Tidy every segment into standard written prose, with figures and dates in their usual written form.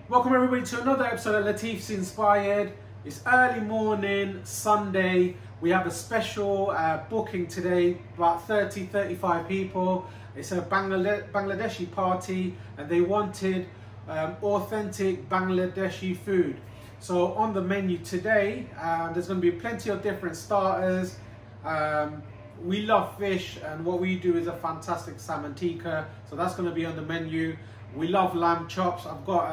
Welcome everybody to another episode of Latifs Inspired. It's early morning, Sunday. We have a special booking today, about 30-35 people. It's a Bangladeshi party and they wanted authentic Bangladeshi food. So on the menu today, there's going to be plenty of different starters. We love fish and what we do is a fantastic salmon tikka. So that's going to be on the menu. We love lamb chops. I've got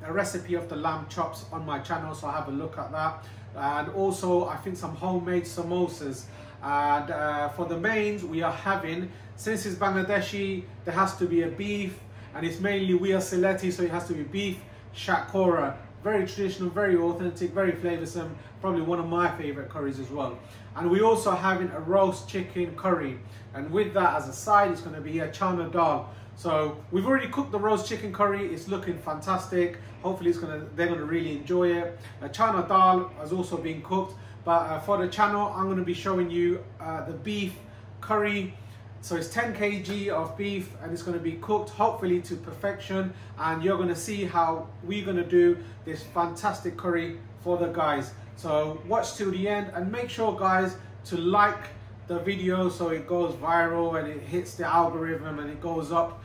a recipe of the lamb chops on my channel, so have a look at that. And also, I think some homemade samosas. And for the mains, we are having, since it's Bangladeshi, there has to be a beef, and it's mainly we are Sylheti, so it has to be beef SHATKORA. Very traditional, very authentic, very flavoursome. Probably one of my favourite curries as well. And we also having a roast chicken curry, and with that as a side, it's going to be a chana dal. So we've already cooked the roast chicken curry. It's looking fantastic. Hopefully they're gonna really enjoy it. Chana dal has also been cooked, but for the channel I'm going to be showing you the beef curry. So it's 10 kg of beef and it's going to be cooked hopefully to perfection, and you're going to see how we're going to do this fantastic curry for the guys. So watch till the end and make sure guys to like the video so it goes viral and it hits the algorithm and it goes up,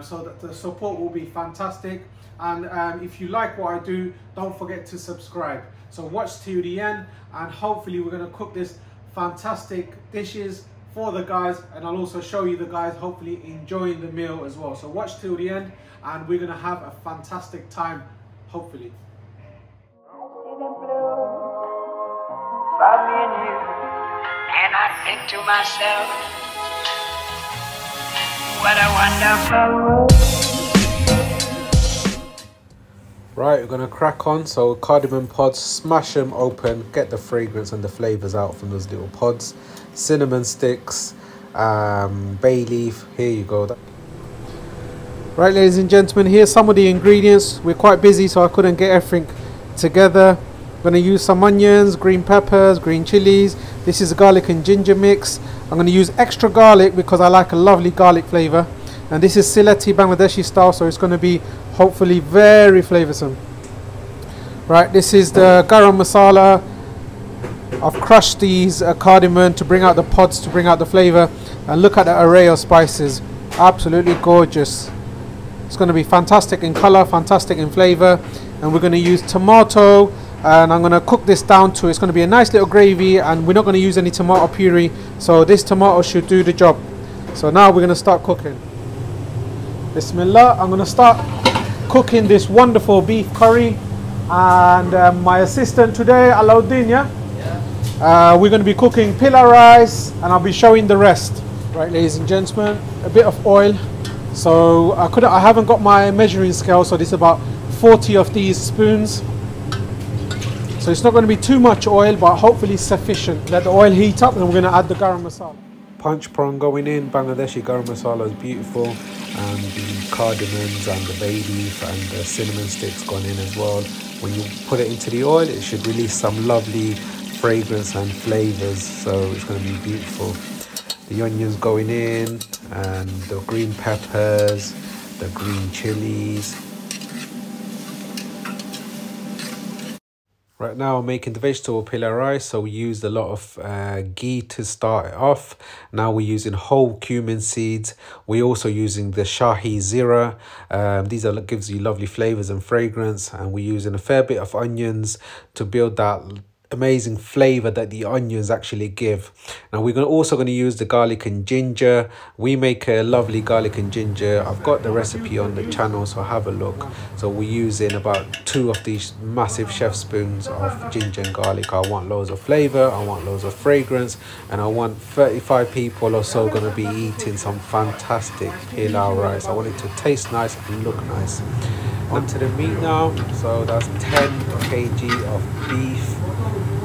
so that the support will be fantastic. And if you like what I do, don't forget to subscribe. So watch till the end and hopefully we're going to cook this fantastic dishes for the guys, and I'll also show you the guys hopefully enjoying the meal as well. So watch till the end and we're going to have a fantastic time hopefully. And I think to myself, what a wonderful world. Right, we're gonna crack on. So cardamom pods, smash them open, get the fragrance and the flavors out from those little pods. Cinnamon sticks, bay leaf, here you go. Right, ladies and gentlemen, here's some of the ingredients. We're quite busy, so I couldn't get everything together. I'm going to use some onions, green peppers, green chilies. This is a garlic and ginger mix. I'm going to use extra garlic because I like a lovely garlic flavor. And this is Sylheti Bangladeshi style, so it's going to be hopefully very flavoursome. Right, this is the Garam Masala. I've crushed these cardamom to bring out the pods, to bring out the flavour. And look at the array of spices. Absolutely gorgeous. It's going to be fantastic in colour, fantastic in flavour. And we're going to use tomato. And I'm going to cook this down to, it's going to be a nice little gravy, and we're not going to use any tomato puree, so this tomato should do the job. So now we're going to start cooking. Bismillah. I'm going to start cooking this wonderful beef curry, and my assistant today, Alauddin, we're going to be cooking Pilar rice and I'll be showing the rest. Right, ladies and gentlemen, a bit of oil. So I haven't got my measuring scale, so this is about 40 of these spoons. So it's not going to be too much oil, but hopefully sufficient. Let the oil heat up and we're going to add the Garam Masala. Punch prawn going in. Bangladeshi Garam Masala is beautiful. And the cardamoms and the bay leaf and the cinnamon sticks gone in as well. When you put it into the oil, it should release some lovely fragrance and flavours. So it's going to be beautiful. The onions going in and the green peppers, the green chilies. Right now I'm making the vegetable pilar rice, so we used a lot of ghee to start it off. Now we're using whole cumin seeds. We're also using the Shahi Zira. These gives you lovely flavors and fragrance, and we're using a fair bit of onions to build that amazing flavor that the onions actually give. Now we're also going to use the garlic and ginger. We make a lovely garlic and ginger. I've got the recipe on the channel, so have a look. So we're using about 2 of these massive chef spoons of ginger and garlic. I want loads of flavor, I want loads of fragrance, and I want 35 people or so going to be eating some fantastic pilau rice. I want it to taste nice and look nice. Onto the meat now. So that's 10 kg of beef.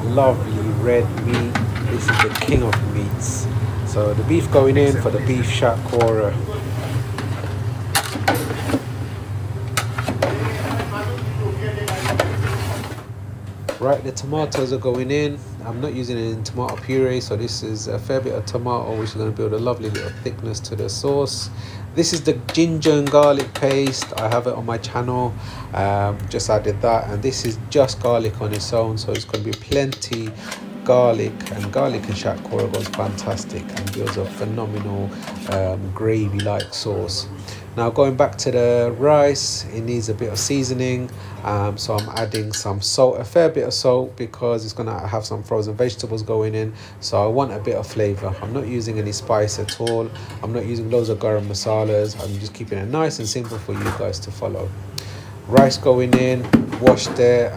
Lovely red meat. This is the king of meats. So the beef going in for the beef SHATKORA. Right, the tomatoes are going in. I'm not using it in tomato puree, so this is a fair bit of tomato which is going to build a lovely little thickness to the sauce. This is the ginger and garlic paste. I have it on my channel. Just added that, and this is just garlic on its own, so it's going to be plenty garlic, and garlic and SHATKORA goes fantastic and gives a phenomenal gravy like sauce. Now going back to the rice, it needs a bit of seasoning, so I'm adding some salt, a fair bit of salt, because it's going to have some frozen vegetables going in, so I want a bit of flavour. I'm not using any spice at all. I'm not using loads of garam masalas. I'm just keeping it nice and simple for you guys to follow. Rice going in, washed it.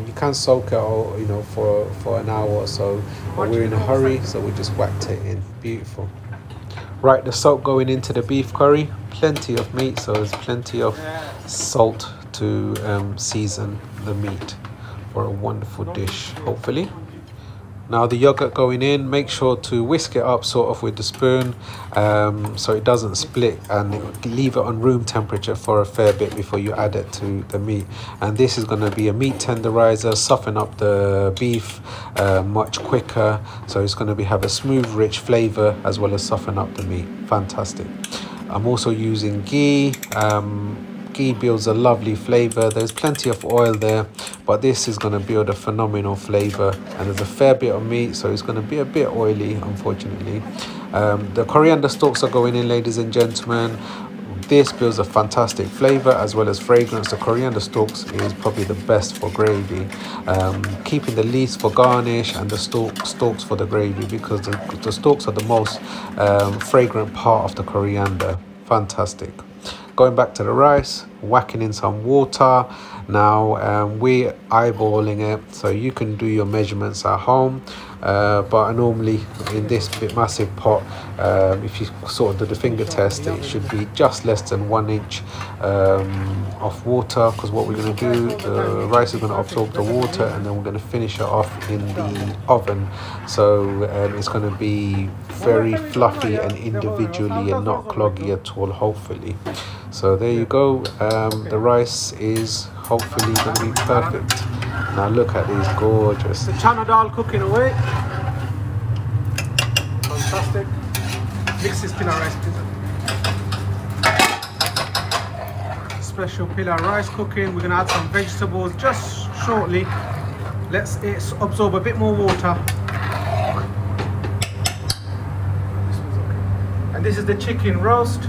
You can soak it, or, you know, for an hour or so, but we're in a hurry, so we just whacked it in. Beautiful. Right, the salt going into the beef curry. Plenty of meat, so there's plenty of salt to season the meat for a wonderful dish, hopefully. Now the yogurt going in, make sure to whisk it up sort of with the spoon, so it doesn't split, and leave it on room temperature for a fair bit before you add it to the meat. And this is going to be a meat tenderizer, soften up the beef much quicker, so it's going to have a smooth rich flavor as well as soften up the meat. Fantastic. I'm also using ghee. Ghee builds a lovely flavor. There's plenty of oil there, but this is going to build a phenomenal flavor, and there's a fair bit of meat, so it's going to be a bit oily, unfortunately. The coriander stalks are going in, ladies and gentlemen. This builds a fantastic flavor as well as fragrance. The coriander stalks is probably the best for gravy, keeping the leaves for garnish and the stalks for the gravy, because the stalks are the most fragrant part of the coriander. Fantastic. Going back to the rice, whacking in some water. Now we're eyeballing it, so you can do your measurements at home, but normally in this bit massive pot, if you sort of do the finger test, it should be just less than 1 inch of water, because what we're going to do, the rice is going to absorb the water, and then we're going to finish it off in the oven, so it's going to be very fluffy and individually and not cloggy at all, hopefully. So there you go. The rice is hopefully going to be perfect. Now look at these gorgeous. The chana dal cooking away. Fantastic. Mix this Pilar rice, please. Special Pilar rice cooking. We're going to add some vegetables just shortly. Let's absorb a bit more water. And this is the chicken roast,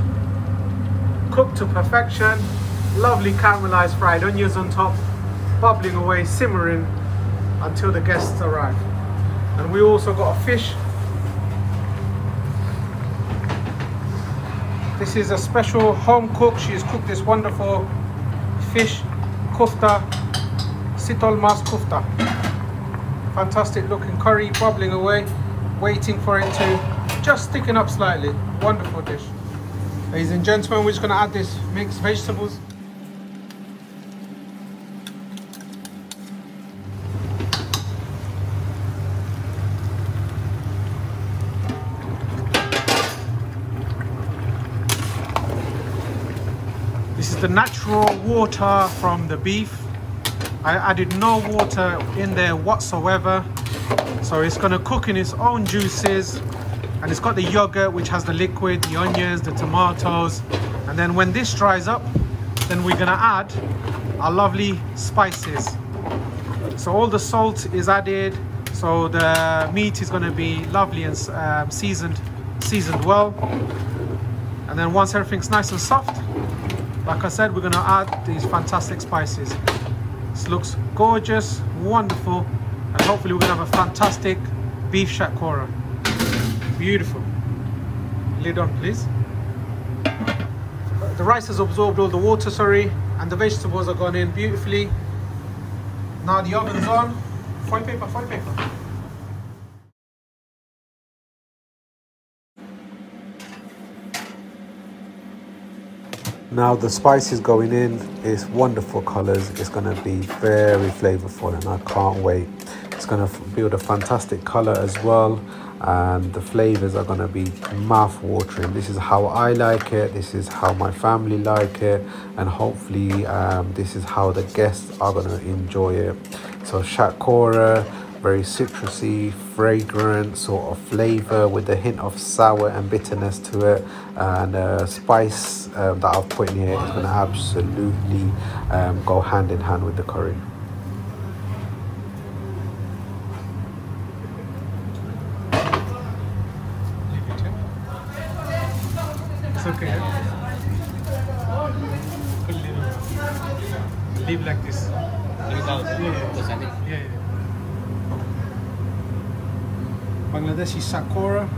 cooked to perfection. Lovely caramelized fried onions on top, bubbling away, simmering until the guests arrive. And we also got a fish. This is a special home cook. She has cooked this wonderful fish kofta, sitol mas kofta. Fantastic looking curry, bubbling away, waiting for it to just thicken up slightly. Wonderful dish. Ladies and gentlemen, we're just going to add this mixed vegetables. This is the natural water from the beef. I added no water in there whatsoever. So it's going to cook in its own juices. And it's got the yogurt, which has the liquid, the onions, the tomatoes. And then when this dries up, then we're going to add our lovely spices. So all the salt is added. So the meat is going to be lovely and seasoned well. And then once everything's nice and soft, like I said, we're going to add these fantastic spices. This looks gorgeous, wonderful, and hopefully we're going to have a fantastic beef SHATKORA. Beautiful. Lid on, please. The rice has absorbed all the water, and the vegetables are gone in beautifully. Now the oven's on. Foil paper, foil paper. Now the spices going in is wonderful colors. It's going to be very flavorful, and I can't wait. It's going to build a fantastic color as well, and the flavors are going to be mouth-watering. This is how I like it. This is how my family like it, and hopefully this is how the guests are going to enjoy it. So SHATKORA, Very citrusy, fragrant sort of flavor with a hint of sour and bitterness to it, and spice that I've put in here is going to absolutely go hand in hand with the curry. It's okay. Leave like this. Yeah. Bangladeshi Sakura.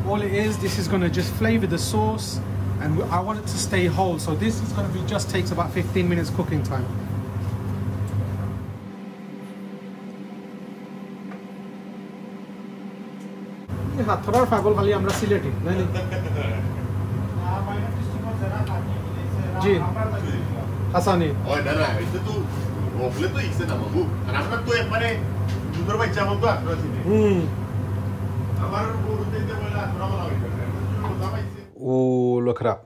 All it is, this is going to just flavor the sauce, and I want it to stay whole. So this is going to be just takes about 15 minutes cooking time. হাতখড়ার পাগল খালি আমরা সিলেটি নাই নি জি হাসানি ওই না না এটা তো ওগুলো তো ইকসে না বাবু আর আমরা তো মানে দুধের বাচ্চা মত আসলে আমার বলতে বলা আমরা Oh, look at that.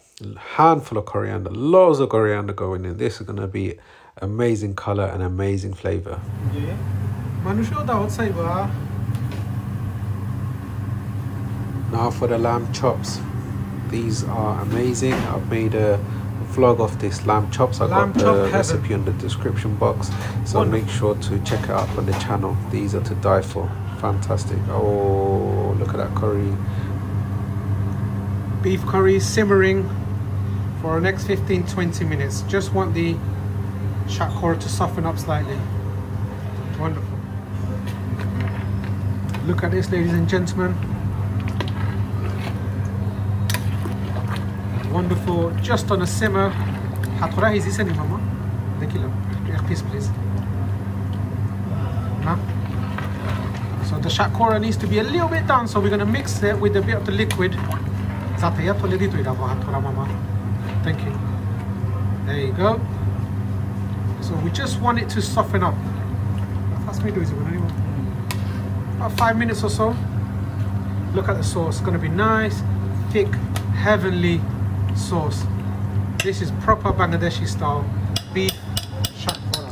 Handful of coriander. Loads of coriander going in. This is going to be amazing color and amazing flavor. Yeah. Manusho da outside ba. Now for the lamb chops. These are amazing. I've made a vlog of this lamb chops. I've got the recipe in the description box, so make sure to check it out on the channel. These are to die for. Fantastic. Oh, look at that curry. Beef curry simmering for the next 15-20 minutes. Just want the SHATKORA to soften up slightly. Wonderful. Look at this, ladies and gentlemen. Wonderful, just on a simmer. SHATKORA is this any mama? The kilo. Piece, please. Huh? So the SHATKORA needs to be a little bit done, so we're going to mix it with a bit of the liquid. Thank you. There you go. So we just want it to soften up. About 5 minutes or so. Look at the sauce. It's going to be nice, thick, heavenly sauce. This is proper Bangladeshi style beef SHATKORA.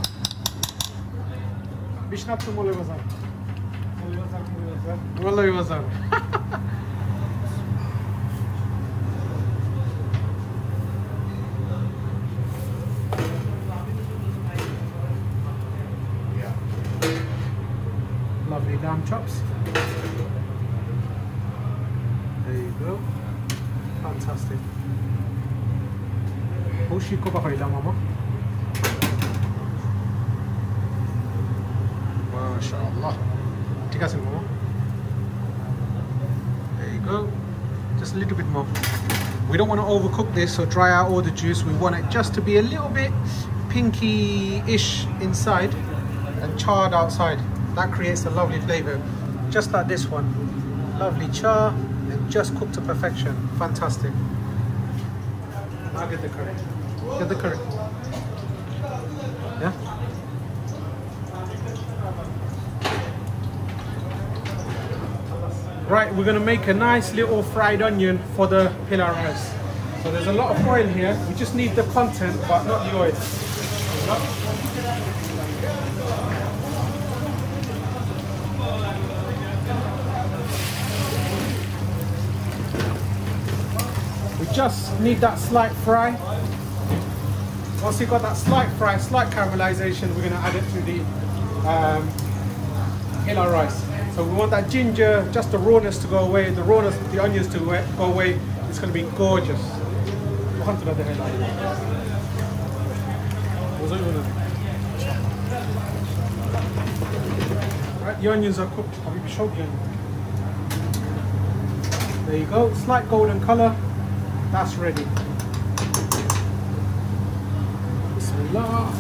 Bishnaptu Molay Bazar. Molay Bazar. Lovely lamb chops. There you go. Fantastic. Hoshi ko ba hoila mama? MashaAllah. Thik ache mama. There you go. Just a little bit more. We don't want to overcook this or dry out all the juice. We want it just to be a little bit pinky-ish inside and charred outside. That creates a lovely flavor, just like this one. Lovely char and just cooked to perfection. Fantastic. Now get the curry. Get the curry. Yeah? Right, we're going to make a nice little fried onion for the Pilar rice. So there's a lot of oil here. We just need the content, but not the oil. Just need that slight fry. Once you've got that slight fry, slight caramelization, we're going to add it to the Pilar rice. So we want that ginger, just the rawness to go away, the rawness of the onions to go away. It's going to be gorgeous. Right, the onions are cooked. There you go, slight golden color. That's ready. Bismillah.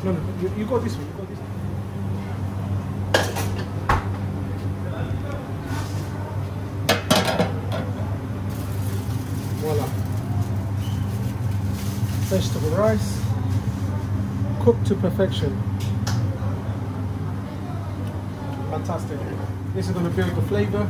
No, you go this way. You go this way. Voila. Vegetable rice, cooked to perfection. Fantastic. This is going to build the flavor.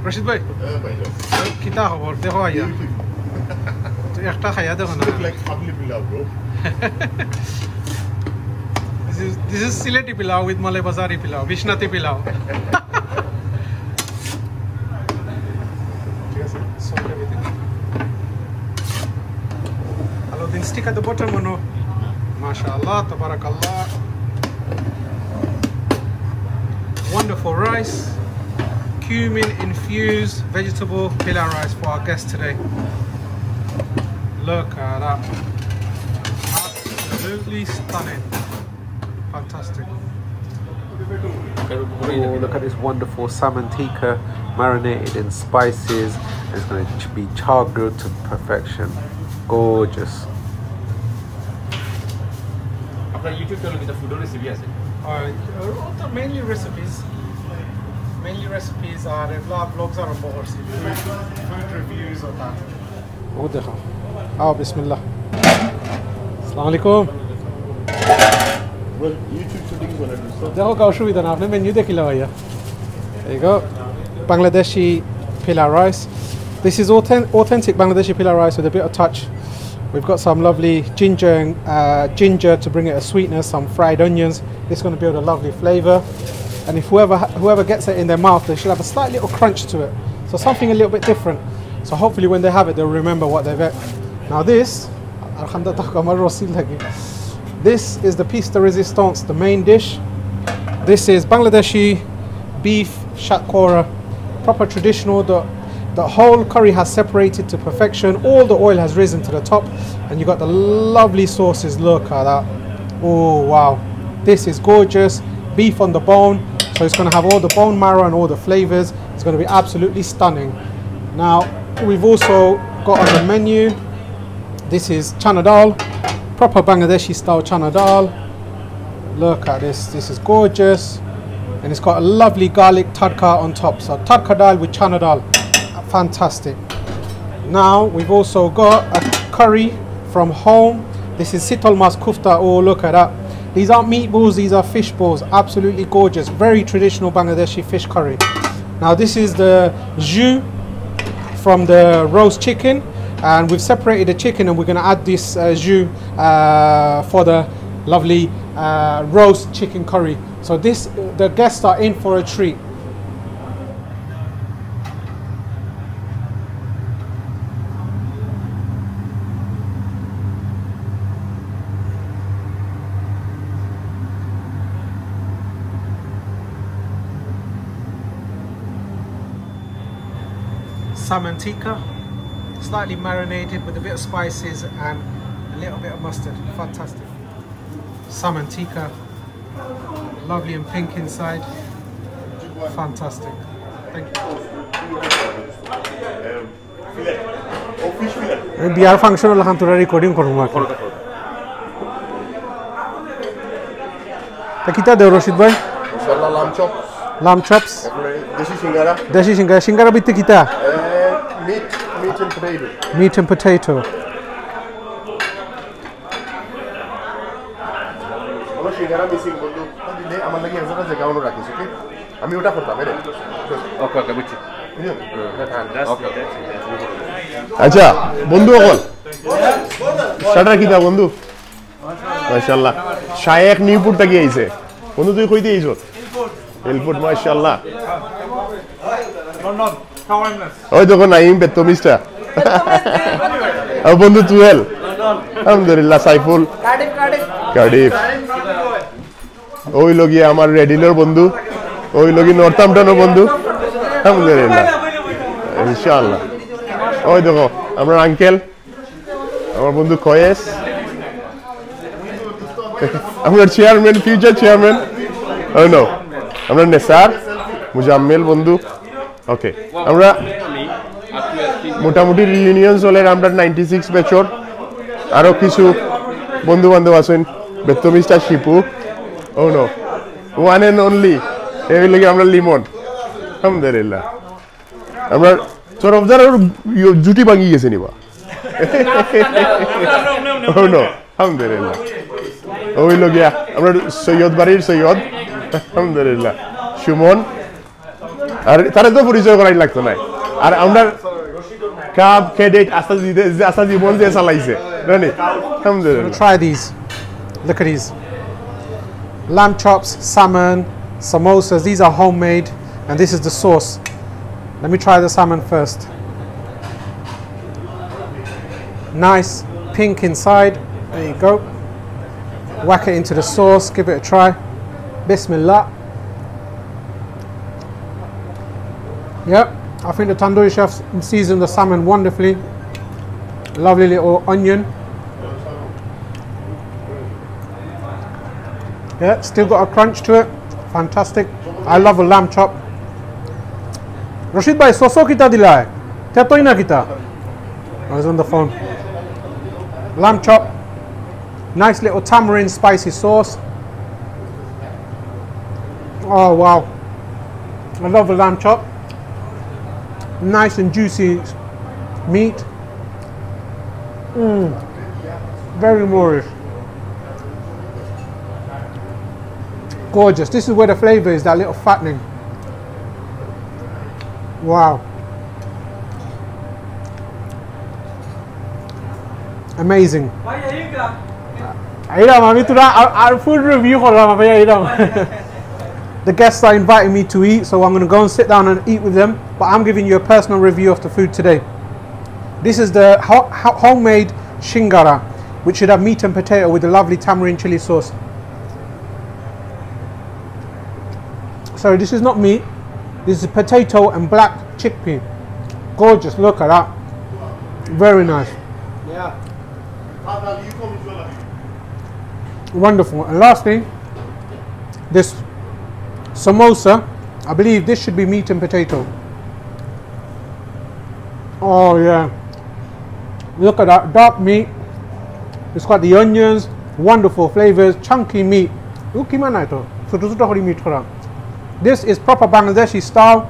Rashid bhai, kita khabar dekho aya. To ekta khaya dekho na. Like family pilau, bro. This is Sylheti pilau with Malay Bazari pilau, Vishnati pilau. Hello, then stick at the bottom, no? MashaAllah, tabarakallah. Wonderful rice, cumin infused vegetable pilau rice for our guest today. Look at that. Absolutely stunning. Fantastic. Oh, look at this wonderful salmon tikka marinated in spices. It's going to be char grilled to perfection. Gorgeous. After YouTube channel, the food recipe is Mainly recipes. Mainly recipes are vlogs are on board. Food reviews or that. Oh, dekho. Oh, bismillah. Assalamu alaikum. Well, YouTube shooting is going to do so. देखो का असुविधा ना आपने menu देख लिया भैया. There you go. Bangladeshi pilau rice. This is authentic Bangladeshi pilau rice with a bit of touch. We've got some lovely ginger to bring it a sweetness, some fried onions. It's going to build a lovely flavour. And if whoever gets it in their mouth, they should have a slight little crunch to it. So something a little bit different. So hopefully when they have it, they'll remember what they've had. Now this is the piece de resistance, the main dish. This is Bangladeshi beef SHATKORA, proper traditional. The whole curry has separated to perfection. All the oil has risen to the top, and you got the lovely sauces. Look at that. Oh wow, this is gorgeous. Beef on the bone, so it's going to have all the bone marrow and all the flavors. It's going to be absolutely stunning. Now we've also got on the menu, this is chana dal, proper Bangladeshi style chana dal. Look at this, this is gorgeous, and it's got a lovely garlic tadka on top. So tadka dal with chana dal, fantastic. Now we've also got a curry from home. This is sitol mas kufta. Oh, look at that. These aren't meatballs, these are fish balls. Absolutely gorgeous, very traditional Bangladeshi fish curry. Now this is the GHEE from the roast chicken, and we've separated the chicken, and we're going to add this GHEE for the lovely roast chicken curry. So the guests are in for a treat. Salmon tikka, slightly marinated with a bit of spices and a little bit of mustard. Fantastic. Salmon tikka, lovely and pink inside. Fantastic. Thank you. Biar functional lahan tura recording korunga. Ta kita de Rashid bhai? Inshallah lamb chops. Lamb chops. Deshi shingara. Deshi shingara. Shingara bitte kita. Meat and potato. Meat and potato. Ono shingara missing বন্ধু দিলে আমার লাগি একজনের জায়গা অনু রাখিস ওকে আমি ওটা করতাম রে ওকে ওকে বুঝছি আচ্ছা বন্ধু বল শাটার কিটা বন্ধু মাশাআল্লাহ শায়েখ নিউপুর থেকে আইছে বন্ধু তুই কই দিয়েছো এলফোর্ট মাশাআল্লাহ লন্ডন ওই দেখো নাইম বেতমিস্টা আর বন্ধু তুয়েল আলহামদুলিল্লাহ সাইফুল কার্ডিফ ওই লগিয়ে আমার রেডিলোর বন্ধু ওই লগি নর্থহ্যাম্পটনের বন্ধু আলহামদুলিল্লাহ ইনশাআল্লাহ ওই দেখো আমার আঙ্কেল আমার বন্ধু কয়েস আমার চেয়ারম্যান ফিউচার চেয়ারম্যান ও নো আমরা নেসার মুজাম্মেল বন্ধু ওকে আমরা মোটামুটি রিইউনিয়ন চলে আমরা 96 বছর আরো কিছু বন্ধু বান্ধব আছেন বেতমিস্টা শিপু ও নো ওয়ান এন্ড অনলি এই লাগি আমরা লিমন আলহামদুলিল্লাহ আমরা চরফদার জুটি ভাঙি গেছে নিবা ও নো আলহামদুলিল্লাহ ওই লগিয়া আমরা সৈয়দ বাড়ির সৈয়দ আলহামদুলিল্লাহ সুমন আর তারা তো পরিচয় করাই লাগতো না আর আমরা কাপ ক্রেডিট আস্তা জীবন দিয়ে চালাইছে জানি আলহামদুলিল্লাহ Try these. Look at these. Lamb chops, salmon, samosas. These are homemade, and this is the sauce. Let me try the salmon first. Nice, pink inside. There you go. Whack it into the sauce. Give it a try. Bismillah. Yep, I think the tandoori chefs seasoned the salmon wonderfully. Lovely little onion. Yeah, still got a crunch to it. Fantastic. I love a lamb chop. Rashid bhai, soso kita dila hai? Tetoi na kita? I was on the phone. Lamb chop. Nice little tamarind spicy sauce. Oh wow. I love the lamb chop. Nice and juicy meat. Very Moorish. Gorgeous. This is where the flavour is, that little fattening. Wow. Amazing. Our food review. The guests are inviting me to eat, so I'm going to go and sit down and eat with them. But I'm giving you a personal review of the food today. This is the homemade shingara, which should have meat and potato with a lovely tamarind chili sauce. Sorry, this is not meat. This is potato and black chickpea. Gorgeous, look at that. Very nice. Yeah. Wonderful. And lastly, this samosa. I believe this should be meat and potato. Oh yeah. Look at that, dark meat. It's got the onions, wonderful flavors, chunky meat. This is proper Bangladeshi style.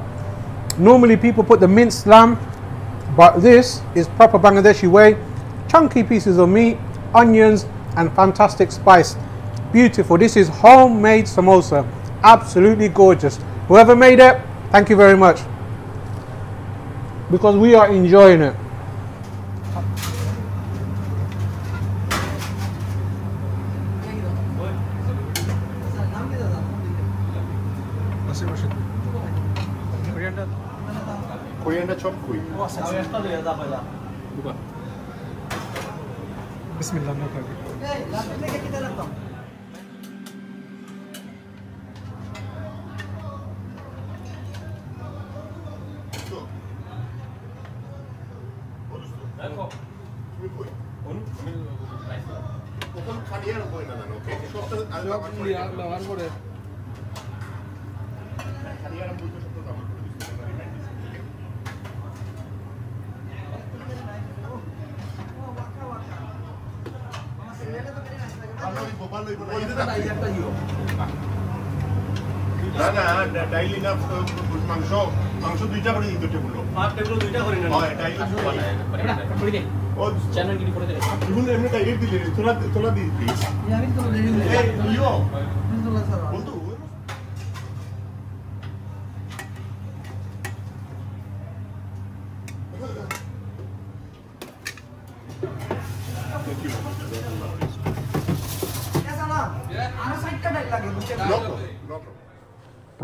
Normally people put the minced lamb, but this is proper Bangladeshi way. Chunky pieces of meat, onions, and fantastic spice. Beautiful. This is homemade samosa. Absolutely gorgeous. Whoever made it, thank you very much. Because we are enjoying it. Coriander chop kui. Bismillah. না না daily না মাংস মাংস দুইটা করে দিতে table আর table দুইটা করে না হয় ডাইলি করে দে ও চ্যানেল কি করে দে তুমি এমনি ডাইরেক্ট দিলে তোলা দি প্লিজ আমি তো দিই এই লিও তোলা স্যার বলতো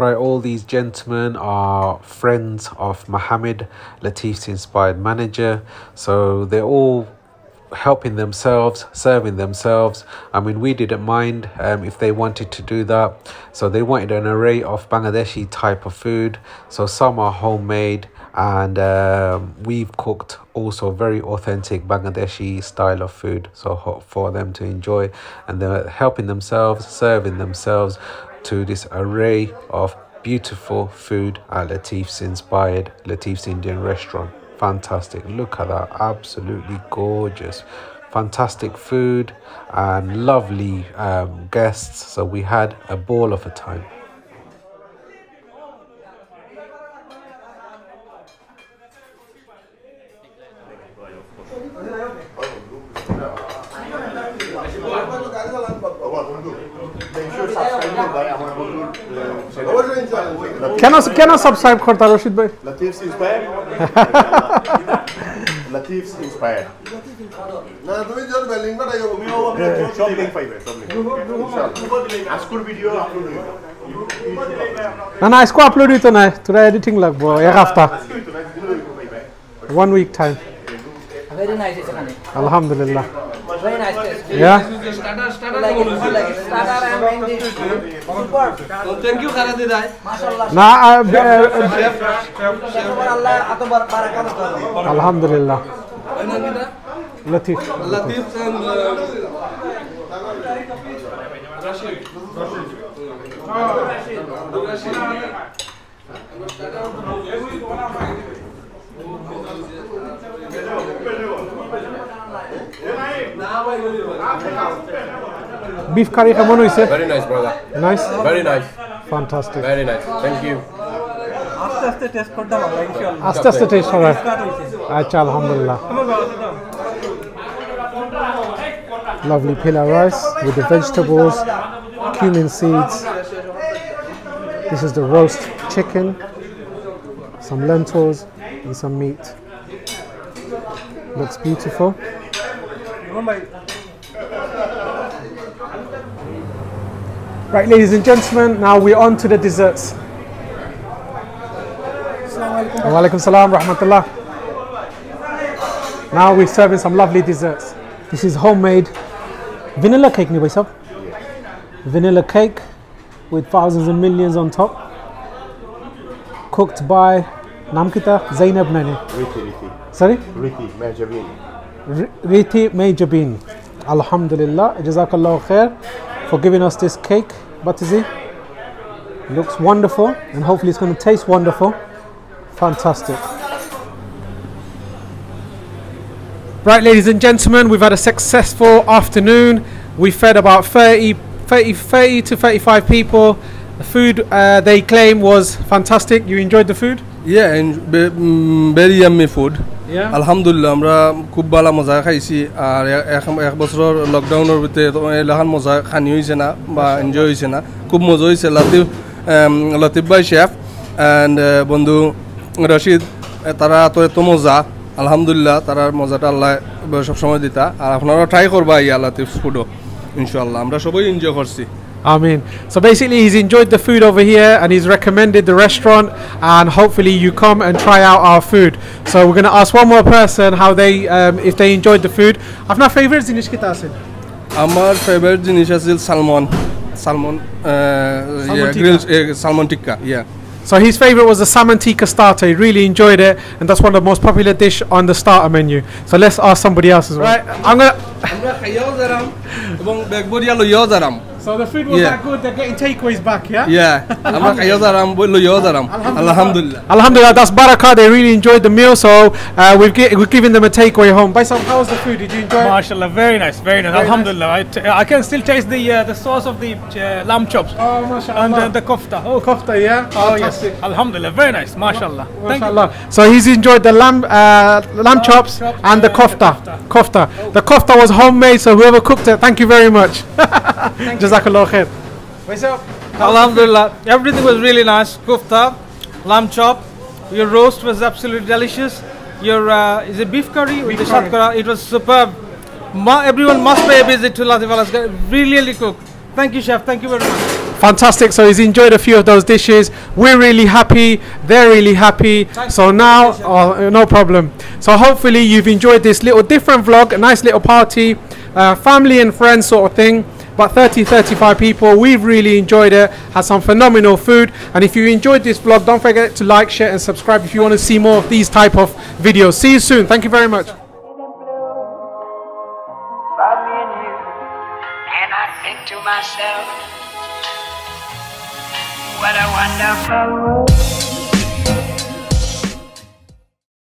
Right, all these gentlemen are friends of Mohammed, Latifs inspired manager. So they're all helping themselves, serving themselves. I mean, we didn't mind if they wanted to do that. So they wanted an array of Bangladeshi type of food. So some are homemade, and we've cooked also very authentic Bangladeshi style of food, so for them to enjoy, and they're helping themselves, serving themselves to this array of beautiful food at Latifs inspired Latifs Indian restaurant. Fantastic. Look at that. Absolutely gorgeous. Fantastic food and lovely guests. So we had a ball of a time. কেন subscribe করতা রশিদ ভাই? Latifs inspired. Latifs inspired. না তুমি যদি বেলিং বানাই সব link পাইবে সব লিংক ইনশাআল্লাহ আজকের ভিডিও আপলোড হইবে না আজকে আপলোড হইতো না তোরা এডিটিং লাগবো এক সপ্তাহ 1 week time. Very nice, Alhamdulillah. very nice. Yeah. Starter and main dish. Super. Thank you, Kharadidai. Mashallah. Na Allah atobar barakah karo. Alhamdulillah. Latif. Latifs and Rashid. Beef curry কেমন হইছে? Very nice, brother. Nice. Very nice. Fantastic. Very nice. Thank you. আস্তে test করতে হবে ইনশাআল্লাহ আস্তে আস্তে test হবে আচ্ছা আলহামদুলিল্লাহ lovely pilar rice with the vegetables, cumin seeds. This is the roast chicken, some lentils and some meat. Looks beautiful. Right, ladies and gentlemen, now we're on to the desserts. Wa alaikum salam rahmatullah. Now we're serving some lovely desserts. This is homemade vanilla cake, ni bhai sab. Vanilla cake with thousands and millions on top. Cooked by naam kita Zainab nani. Riti Sorry? Riti Majabin. Riti Majabin. Alhamdulillah. Jazakallah khair for giving us this cake. Batizi. Looks wonderful and hopefully it's going to taste wonderful. Fantastic. Right, ladies and gentlemen, we've had a successful afternoon. We fed about 30 to 35 people. The food they claim was fantastic. You enjoyed the food? Yeah, and very yummy food. Yeah. আলহামদুলিল্লাহ আমরা খুব ভালো মজা খাইছি আর এক বছরের লকডাউনের ভিতরে তো এলাকার মজা খানি হয়েছে না বা এনজয় হয়েছে না খুব মজা হয়েছে লতিফ ভাই শেফ অ্যান্ড বন্ধু রশিদ তারা তো এত মজা আলহামদুলিল্লাহ তারার মজাটা আল্লাহ সবসময় দিতা আর আপনারা ট্রাই করবা ইয়া লতিফস ফুডও ইনশাআল্লাহ আমরা সবাই এনজয় করছি Amen. So basically he's enjoyed the food over here and he's recommended the restaurant and hopefully you come and try out our food. So we're going to ask one more person how they if they enjoyed the food. Apna favorite জিনিস কিতা আছে? আমার favourite জিনিস আছে salmon grilled salmon tikka yeah. So his favorite was the salmon tikka starter. He really enjoyed it and that's one of the most popular dish on the starter menu. So let's ask somebody else as well. Right, আমরা খাইয়াও যারাম এবং বেগবরিয়া লইয়াও যারাম So the food was that good, they're getting takeaways back, yeah? Yeah, আমরা খাইয়াও যারাম লইয়াও যারাম আলহামদুলিল্লাহ Alhamdulillah, that's barakah. They really enjoyed the meal, so we've given them a takeaway home. Baisam, how was the food? Did you enjoy it? MashaAllah, very nice, very nice. Alhamdulillah, I can still taste the sauce of the lamb chops Oh, mashallah. and the kofta. Oh, Kofta, yeah? oh yes, Alhamdulillah, very nice, MashaAllah. Thank you. Mashallah. So he's enjoyed the lamb chops and the kofta. The kofta was homemade, so whoever cooked it, thank you very much. Jazakallah khair. Alhamdulillah, everything was really nice. Kofta, lamb chop, your roast was absolutely delicious. Your is it beef curry with the SHATKORA? It was superb. Everyone must pay a visit to Latif Allah's. Really cooked. Thank you, chef. Thank you very much. Fantastic. So he's enjoyed a few of those dishes. We're really happy. They're really happy. So now, no problem. So hopefully you've enjoyed this little different vlog, a nice little party, family and friends sort of thing. About 30-35 people. We've really enjoyed it. Had some phenomenal food. And if you enjoyed this vlog, don't forget to like, share and subscribe if you want to see more of these type of videos. See you soon. Thank you very much. About me and you, and I think to myself, what a wonderful world.